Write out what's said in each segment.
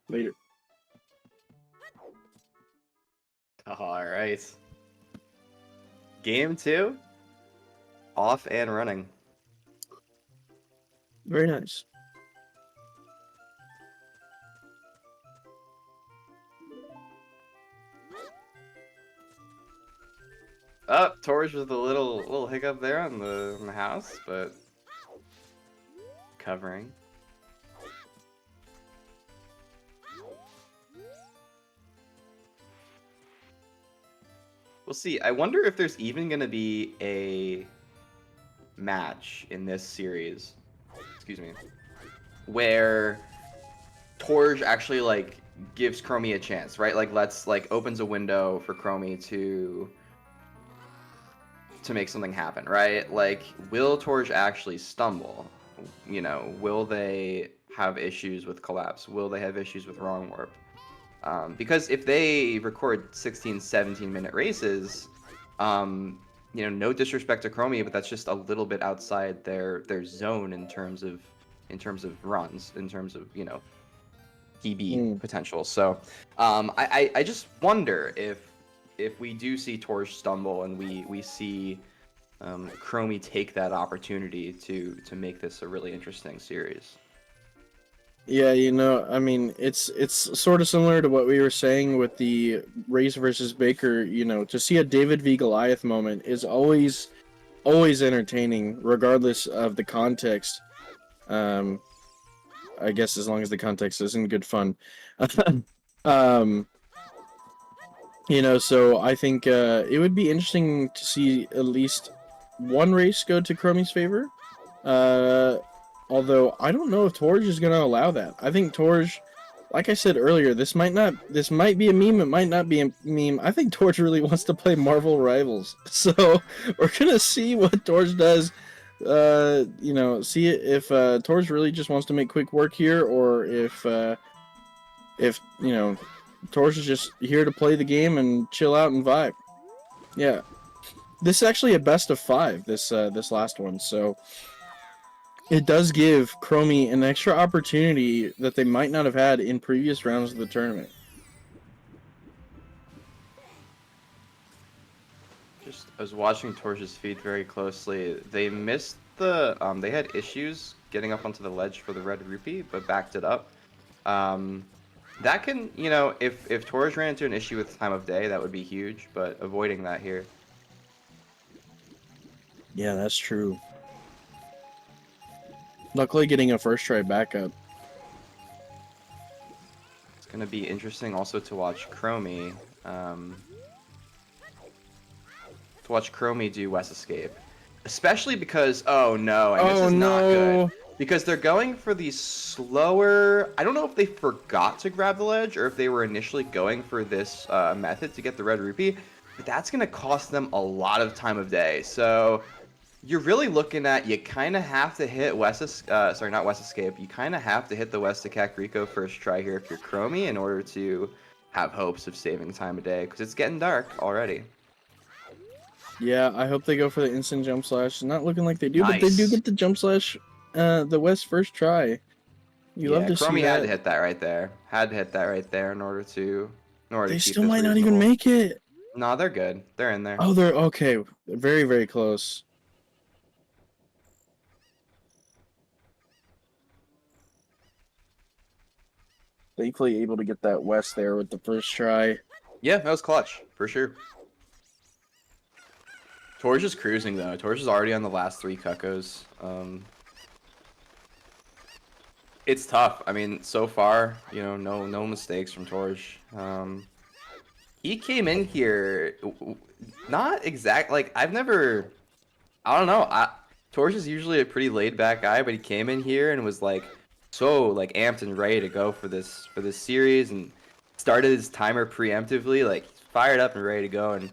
Later. All right. Game 2. Off and running. Very nice. Oh, Torje with a little hiccup there on the house, but covering. We'll see. I wonder if there's even going to be a match in this series. Excuse me. Where Torje actually like gives Chromie a chance, right? Like opens a window for Chromie to make something happen, right? Like, will Torje actually stumble? You know, will they have issues with collapse? Will they have issues with wrong warp? Because if they record 16, 17-minute races, you know, no disrespect to Chromie, but that's just a little bit outside their zone in terms of runs, in terms of, you know, PB potential. So I just wonder if we do see Torje stumble and we see Chromie take that opportunity to make this a really interesting series. Yeah, you know, I mean, it's sort of similar to what we were saying with the Race versus Baker. You know, to see a David v Goliath moment is always entertaining, regardless of the context. I guess as long as the context isn't good fun. You know, so I think it would be interesting to see at least one race go to Chromie's favor. Although I don't know if Torje is going to allow that. I think Torje, like I said earlier, this might be a meme, it might not be a meme. I think Torje really wants to play Marvel Rivals. So we're going to see what Torje does. You know, see if Torje really just wants to make quick work here, or if you know, Torje is just here to play the game and chill out and vibe. Yeah. This is actually a best of 5, this last one, so it does give Chromie an extra opportunity that they might not have had in previous rounds of the tournament. I was watching Torje's feed very closely. They missed the they had issues getting up onto the ledge for the red rupee, but backed it up. That can, you know, if Torje ran into an issue with time of day, that would be huge, but avoiding that here. Yeah, that's true. Luckily getting a first try backup. It's going to be interesting also to watch Chromie. Do West Escape. Especially because, oh no, and this is not good. Because they're going for the slower... I don't know if they forgot to grab the ledge or if they were initially going for this method to get the red rupee, but that's going to cost them a lot of time of day. So you're really looking at, you kind of have to hit sorry, not West Escape. You kind of have to hit the West to Kakariko first try here if you're Chromie in order to have hopes of saving time of day, because it's getting dark already. Yeah, I hope they go for the instant jump slash. Not looking like they do, nice. But they do get the jump slash the West first try. You love to see that. Chromie had to hit that right there. Had to hit that right there in order to they keep still this might reasonable. not even make it. No, they're good. They're in there. Oh, they're okay. Very, very close. Thankfully able to get that West there with the first try. Yeah, that was clutch, for sure. Torje is cruising, though. Torje is already on the last 3 Cuckos. It's tough. I mean, so far, you know, no mistakes from Torje. He came in here, not exact, like, I don't know. Torje is usually a pretty laid-back guy, but he came in here and was, like, so, like, amped and ready to go for this series, and started his timer preemptively, like, fired up and ready to go, and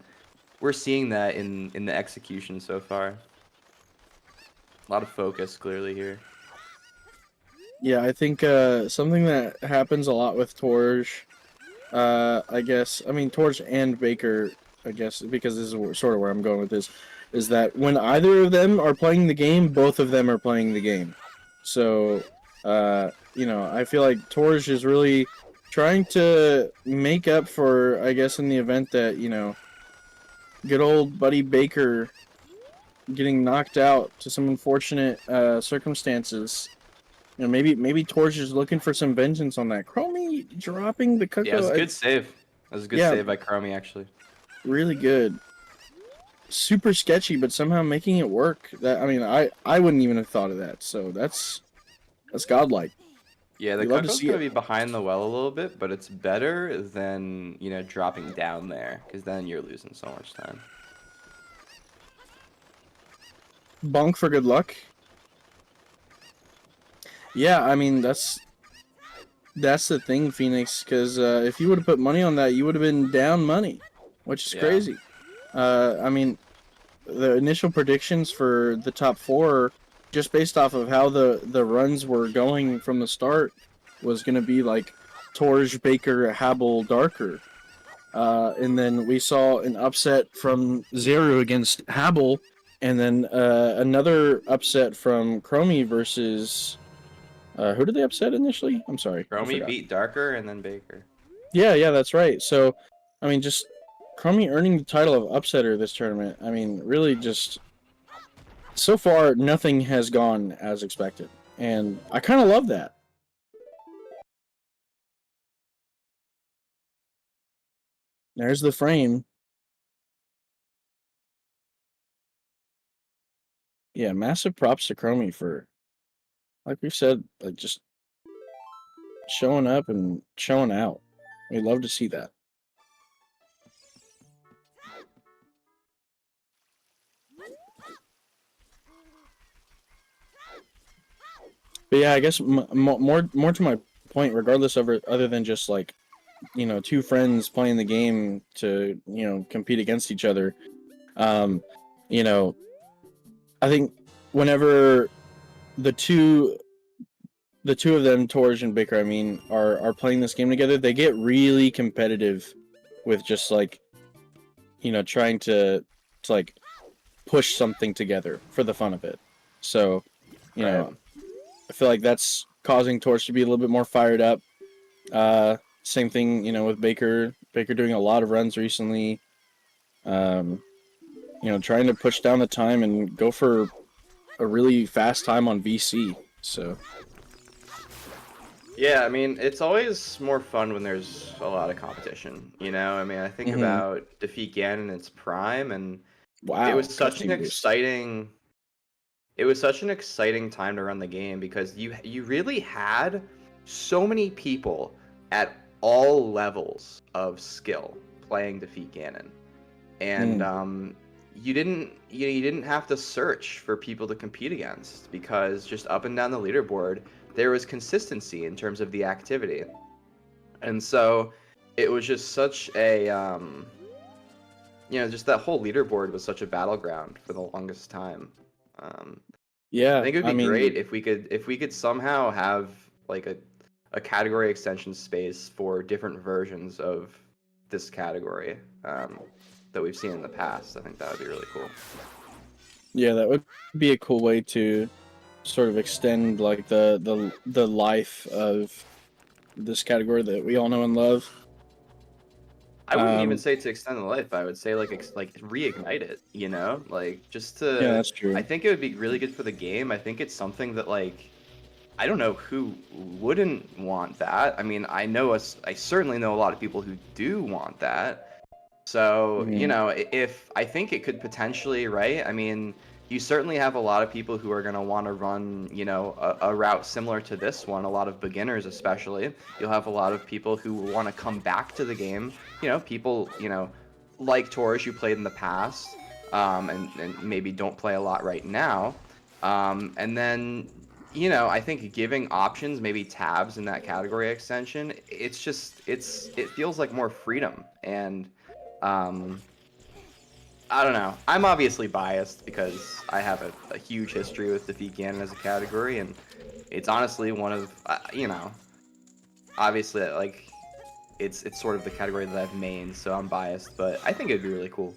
we're seeing that in the execution so far. A lot of focus, clearly, here. Yeah, I think something that happens a lot with Torje, I guess, I mean, Torje and Baker, I guess, because this is sort of where I'm going with this, is that when either of them are playing the game, both of them are playing the game. So, you know, I feel like Torje is really trying to make up for, I guess, in the event that, you know, good old Buddy Baker getting knocked out to some unfortunate circumstances. You know, maybe Torch is looking for some vengeance on that. Chromie dropping the Yeah, it was a Coco. good save. That was a good Yeah, save by Chromie, actually. really good. Super sketchy, but somehow making it work. That I mean, I wouldn't even have thought of that. So that's godlike. Yeah, the You love to Coco's see gonna it. be behind the well a little bit, but it's better than, you know, dropping down there, because then you're losing so much time. Bonk for good luck. Yeah, I mean that's the thing, Phoenix. Because if you would have put money on that, you would have been down money, which is Yeah. crazy. I mean, the initial predictions for the top four, just based off of how the runs were going from the start, was going to be like Torj, Baker, Habel, Darker. And then we saw an upset from Zeru against Habel, and then another upset from Chromie versus. Who did they upset initially? I'm sorry, I Chromie forgot. beat Darker and then Baker. Yeah, that's right. So, I mean, just Chromie earning the title of upsetter this tournament. I mean, really just so far, nothing has gone as expected, and I kind of love that. There's the frame. Yeah, massive props to Chromie for, like we said, like just showing up and showing out. We love to see that. But yeah, I guess more to my point, regardless of it, other than just like, you know, two friends playing the game to, you know, compete against each other. Um, you know, I think whenever the two of them, Torj and Baker, I mean, are playing this game together, they get really competitive with just like, you know, trying to like push something together for the fun of it. So, you Right. know, I feel like that's causing Torch to be a little bit more fired up. Same thing, you know, with Baker. Baker doing a lot of runs recently. Um, you know, trying to push down the time and go for a really fast time on VC. So Yeah, I mean, it's always more fun when there's a lot of competition, you know? I mean, I think mhm. about Defeat Ganon in its prime, and it Wow, was clutch such an team boost. exciting it was such an exciting time to run the game because you really had so many people at all levels of skill playing Defeat Ganon. And Mm. you didn't have to search for people to compete against because just up and down the leaderboard there was consistency in terms of the activity, and so it was just such a you know, just that whole leaderboard was such a battleground for the longest time. um, I Yeah, think it would I be mean, great if we could somehow have like a category extension space for different versions of this category, that we've seen in the past. I think that would be really cool. yeah, that would be a cool way to sort of extend like the life of this category that we all know and love. I wouldn't even Um, say to extend the life. I would say like like reignite it. You know, like just yeah, to. that's I true. think it would be really good for the game. I think it's something that like I don't know who wouldn't want that. I mean, I know us. I certainly know a lot of people who do want that. So, you Hmm. know, if I think it could potentially, right? I mean, you certainly have a lot of people who are going to want to run, you know, a route similar to this one, a lot of beginners especially. You'll have a lot of people who want to come back to the game, you know, people, you know, like Torres who played in the past, and maybe don't play a lot right now. And then, you know, I think giving options, maybe tabs in that category extension, it's just, it feels like more freedom. And, um, I don't know. I'm obviously biased because I have a huge history with Defeat Ganon as a category, and it's honestly one of, you know, obviously like it's sort of the category that I've mained, so I'm biased, but I think it'd be really cool.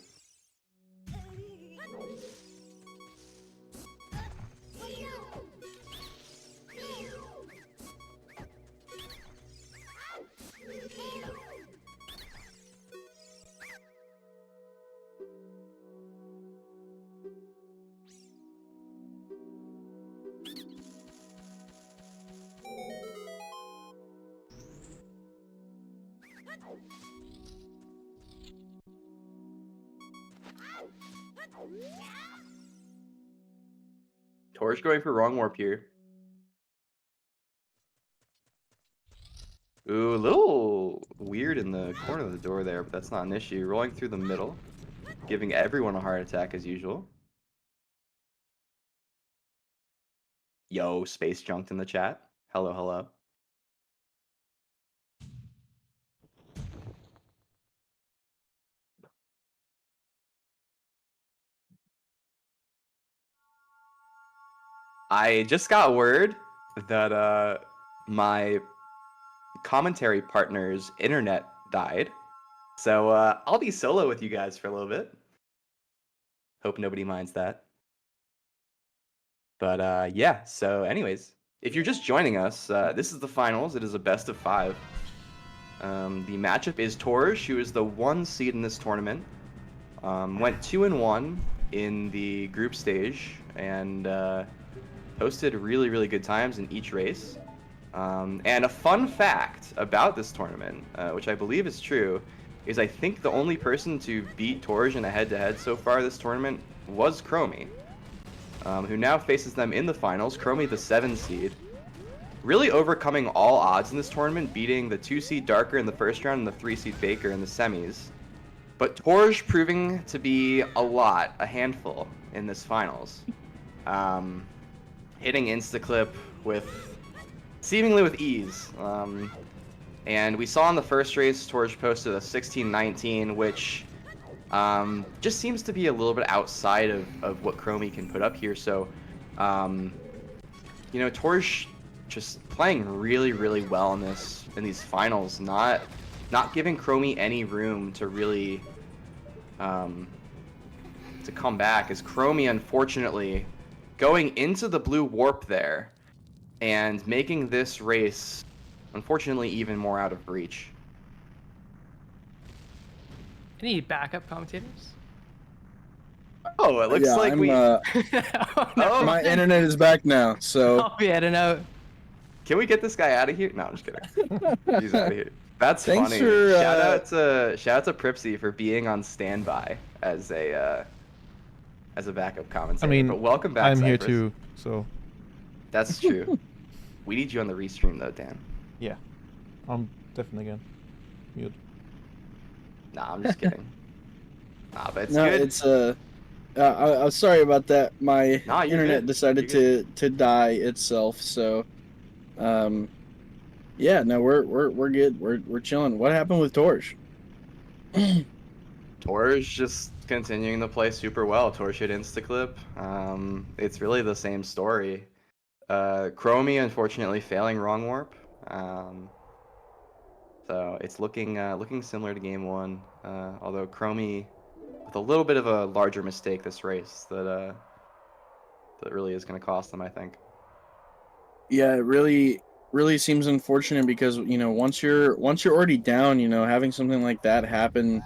Torje going for wrong warp here. Ooh, a little weird in the corner of the door there, but that's not an issue. Rolling through the middle, giving everyone a heart attack as usual. Yo, space junked in the chat. Hello, hello. I just got word that my commentary partner's internet died. So I'll be solo with you guys for a little bit. Hope nobody minds that. But yeah, so anyways, if you're just joining us, this is the finals. It is a best of 5. The matchup is Torje, who is the 1 seed in this tournament. Went 2-1 in the group stage and posted really, really good times in each race. And a fun fact about this tournament, which I believe is true, is I think the only person to beat Torje in a head-to-head so far this tournament was Chromie, who now faces them in the finals. Chromie, the 7 seed, really overcoming all odds in this tournament, beating the 2 seed Darker in the first round and the 3 seed Faker in the semis. But Torje proving to be a handful in this finals. Hitting Instaclip seemingly with ease. And we saw in the first race, Torje posted a 16-19, which just seems to be a little bit outside of what Chromie can put up here. So, you know, Torje just playing really, really well in these finals, not giving Chromie any room to really to come back, as Chromie unfortunately going into the blue warp there and making this race unfortunately even more out of reach. Any backup commentators? Oh, it looks like Oh, no. My internet is back now, so Oh, yeah, I don't know. Can we get this guy out of here? No, I'm just kidding. He's out of here. That's Thanks funny. for, shout out to Pripsy for being on standby as a backup commentator. I mean, but welcome back. I'm here Cypress. too, so That's true. We need you on the restream though, Dan. yeah, I'm definitely gonna mute. Nah, I'm just kidding. Nah, but it's no, good. it's I'm sorry about that. My Nah, you're internet good. decided You're to die itself. So, yeah, no, we're good. We're chilling. What happened with Torje? Torje just continuing to play super well. Torje hit Instaclip. It's really the same story. Chromie unfortunately failing wrong warp. So it's looking similar to game 1. Although Chromie with a little bit of a larger mistake this race that really is going to cost them, I think. Yeah, it really seems unfortunate because, you know, once you're already down, you know, having something like that happen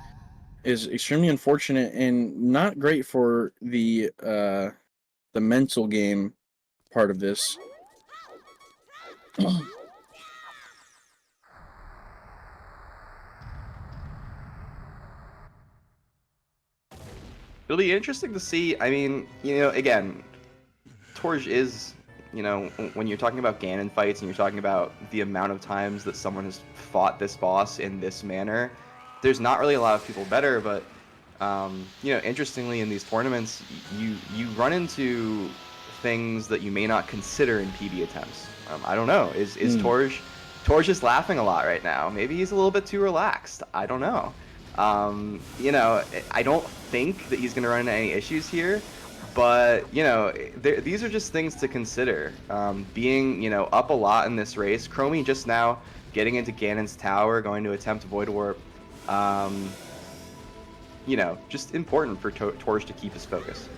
is extremely unfortunate and not great for the mental game part of this. It'll be interesting to see. I mean, you know, again, Torje is, you know, when you're talking about Ganon fights and you're talking about the amount of times that someone has fought this boss in this manner, there's not really a lot of people better. But you know, interestingly, in these tournaments, you run into things that you may not consider in PB attempts. I don't know. Is Torje just laughing a lot right now? Maybe he's a little bit too relaxed. I don't know. You know, I don't think that he's going to run into any issues here, but, you know, these are just things to consider. Being, you know, up a lot in this race, Chromie just now getting into Ganon's tower, going to attempt Void Warp, you know, just important for Torje to keep his focus.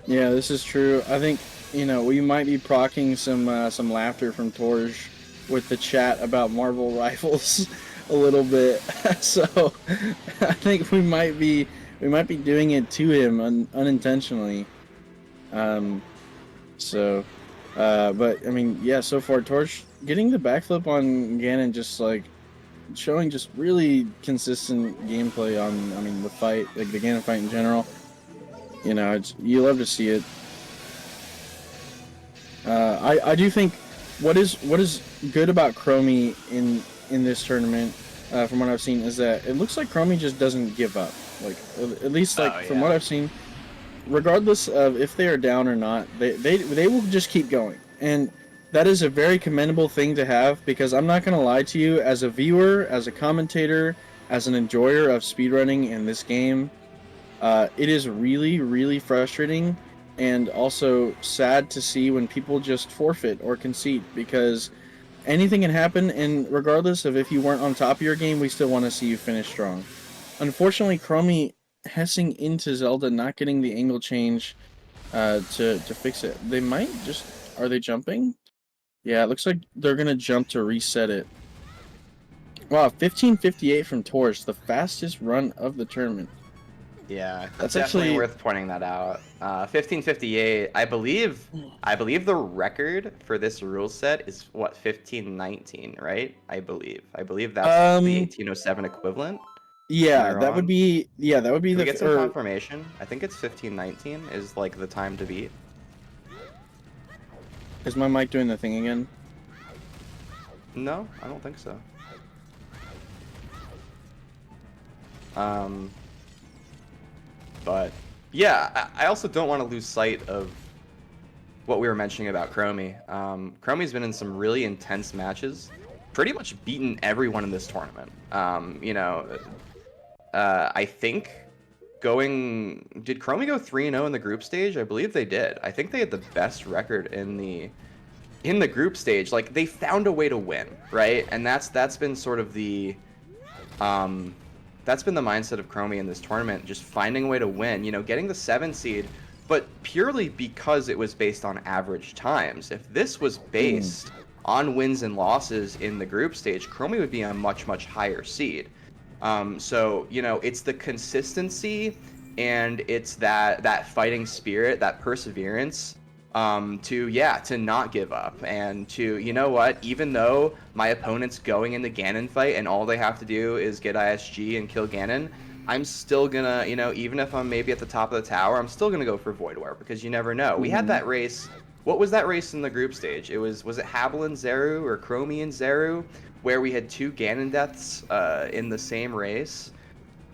Yeah, this is true. I think, you know, we might be procking some laughter from Torje with the chat about Marvel Rivals a little bit. So I think we might be doing it to him unintentionally. So but I mean, yeah, so far Torje getting the backflip on Ganon just like showing just really consistent gameplay on, I mean, the fight, like the Ganon fight in general. You know, you love to see it. I do think what is good about Chromie in this tournament, from what I've seen, is that it looks like Chromie just doesn't give up. Like at least like from what I've seen, regardless of if they are down or not, they will just keep going, and that is a very commendable thing to have, because I'm not gonna lie to you, as a viewer, as a commentator, as an enjoyer of speedrunning in this game, it is really, really frustrating and also sad to see when people just forfeit or concede, because anything can happen, and regardless of if you weren't on top of your game, we still want to see you finish strong. Unfortunately, Chromie hessing into Zelda, not getting the angle change to fix it. They might just... Are they jumping? Yeah, it looks like they're going to jump to reset it. Wow, 15:58 from Torje, the fastest run of the tournament. Yeah, That's definitely actually... worth pointing that out. 15:58. I believe the record for this rule set is what, 15:19, right? I believe that's the 18:07 equivalent. Am I Yeah, that would wrong? be... Yeah, that would be Can we the... get some confirmation? I think it's 15:19 is like the time to beat. Is my mic doing the thing again? No, I don't think so. But yeah, I also don't want to lose sight of what we were mentioning about Chromie. Chromie's been in some really intense matches, pretty much beaten everyone in this tournament. You know, I think did Chromie go 3-0 in the group stage? I believe they did. I think they had the best record in the group stage. Like, they found a way to win, right? And that's been sort of the that's been the mindset of Chromie in this tournament, just finding a way to win, you know, getting the 7 seed, but purely because it was based on average times. If this was based on wins and losses in the group stage, Chromie would be a much, much higher seed. So, you know, it's the consistency and it's that fighting spirit, that perseverance, to not give up, and to, you know what, even though my opponent's going in the Ganon fight and all they have to do is get ISG and kill Ganon, I'm still gonna, you know, even if I'm maybe at the top of the tower, I'm still gonna go for Void Warp, because you never know. We had that race. What was that race in the group stage? Was it Habil and Zeru or Chromie and Zeru, where we had 2 Ganon deaths in the same race?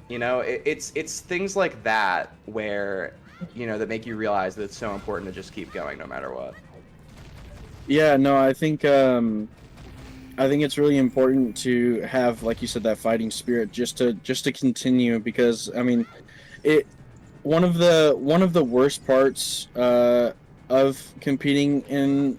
You know, it's things like that where, you know, that make you realize that it's so important to just keep going no matter what. Yeah, no, I think it's really important to have, like you said, that fighting spirit just to continue, because I mean, one of the worst parts of competing in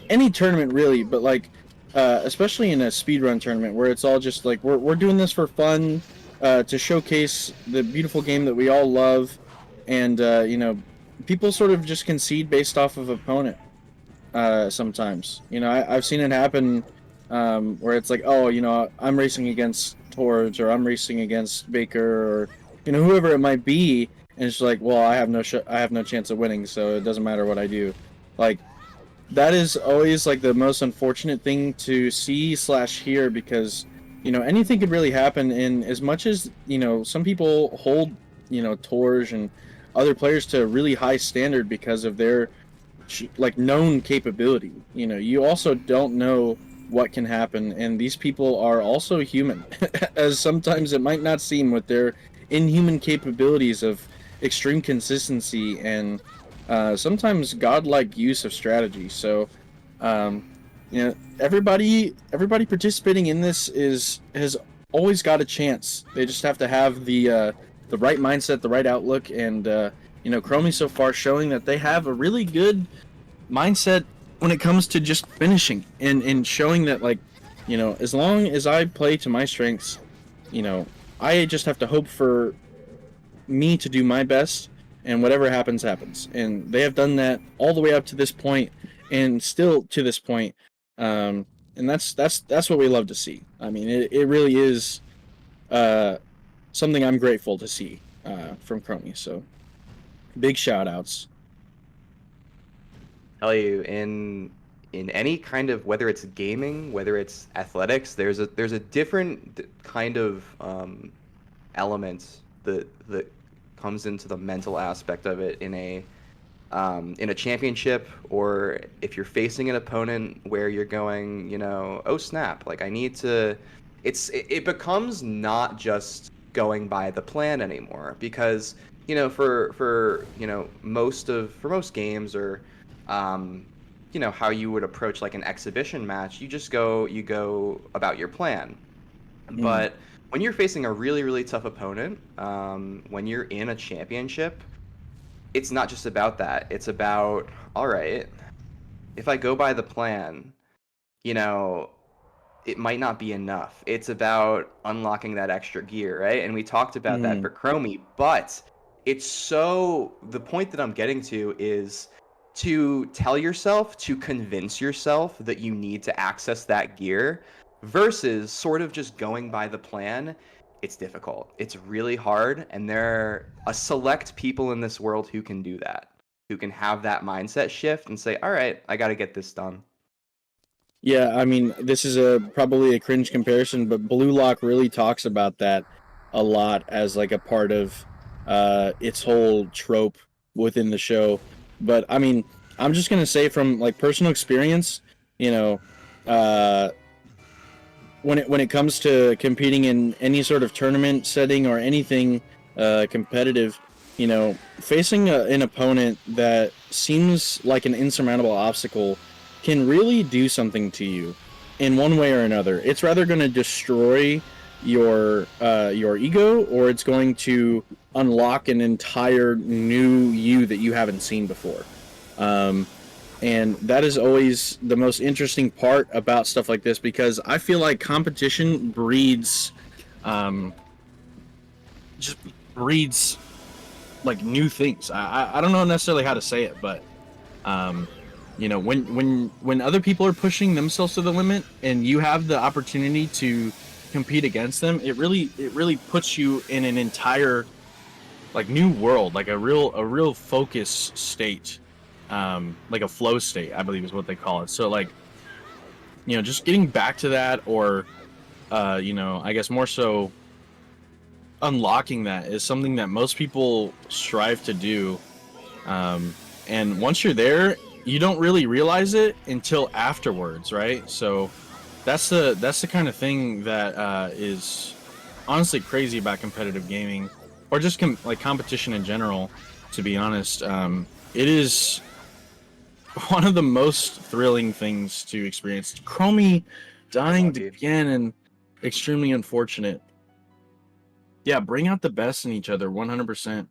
any tournament really, but like especially in a speedrun tournament where it's all just like we're doing this for fun, to showcase the beautiful game that we all love, and you know, people sort of just concede based off of opponent. Sometimes, you know, I've seen it happen, where it's like, oh, you know, I'm racing against Torje, or I'm racing against Baker, or, you know, whoever it might be, and it's like, well, I have no chance of winning, so it doesn't matter what I do. Like, that is always like the most unfortunate thing to see/hear, because, you know, anything could really happen. And as much as, you know, some people hold, you know, Torje and other players to a really high standard because of their like known capability, you know, you also don't know what can happen, and these people are also human, as sometimes it might not seem, with their inhuman capabilities of extreme consistency and sometimes godlike use of strategy. So you know, everybody participating in this has always got a chance. They just have to have the right mindset, the right outlook, and you know, Chromie so far showing that they have a really good mindset when it comes to just finishing, and showing that, like, you know, as long as I play to my strengths, you know, I just have to hope for me to do my best, and whatever happens happens. And they have done that all the way up to this point, and still to this point. And that's what we love to see. I mean, it really is something I'm grateful to see from Chromie. So big shout outs. Tell you, in in any kind of, whether it's gaming, whether it's athletics, there's a different kind of element that comes into the mental aspect of it in a championship, or if you're facing an opponent where you're going, oh snap, like I need to. It becomes not just going by the plan anymore, because for most games, or how you would approach like an exhibition match, you go about your plan. But when you're facing a really, really tough opponent, when you're in a championship, it's not just about that. It's about, all right, if I go by the plan, it might not be enough. It's about unlocking that extra gear, right? And we talked about that for Chromie, but the point that I'm getting to is to tell yourself, to convince yourself that you need to access that gear versus sort of just going by the plan. It's difficult. It's really hard, and there are a select people in this world who can do that, who can have that mindset shift and say, all right, I got to get this done. Yeah, I mean, this is probably a cringe comparison, but Blue Lock really talks about that a lot as like a part of its whole trope within the show. But I mean, I'm just gonna say from like personal experience, uh, when it comes to competing in any sort of tournament setting or anything competitive, facing an opponent that seems like an insurmountable obstacle can really do something to you in one way or another. It's rather going to destroy your ego, or it's going to unlock an entire new you that you haven't seen before. And that is always the most interesting part about stuff like this, because I feel like competition breeds like new things. I don't know necessarily how to say it, but when other people are pushing themselves to the limit and you have the opportunity to compete against them, it really puts you in an entire like new world, like a real focus state, like a flow state, I believe is what they call it. So like, just getting back to that, or I guess more so unlocking that, is something that most people strive to do. And once you're there, you don't really realize it until afterwards, right? So that's the kind of thing that is honestly crazy about competitive gaming, or just like competition in general. To be honest, it is one of the most thrilling things to experience. Chromie dying again, and extremely unfortunate. Yeah, bring out the best in each other, 100%.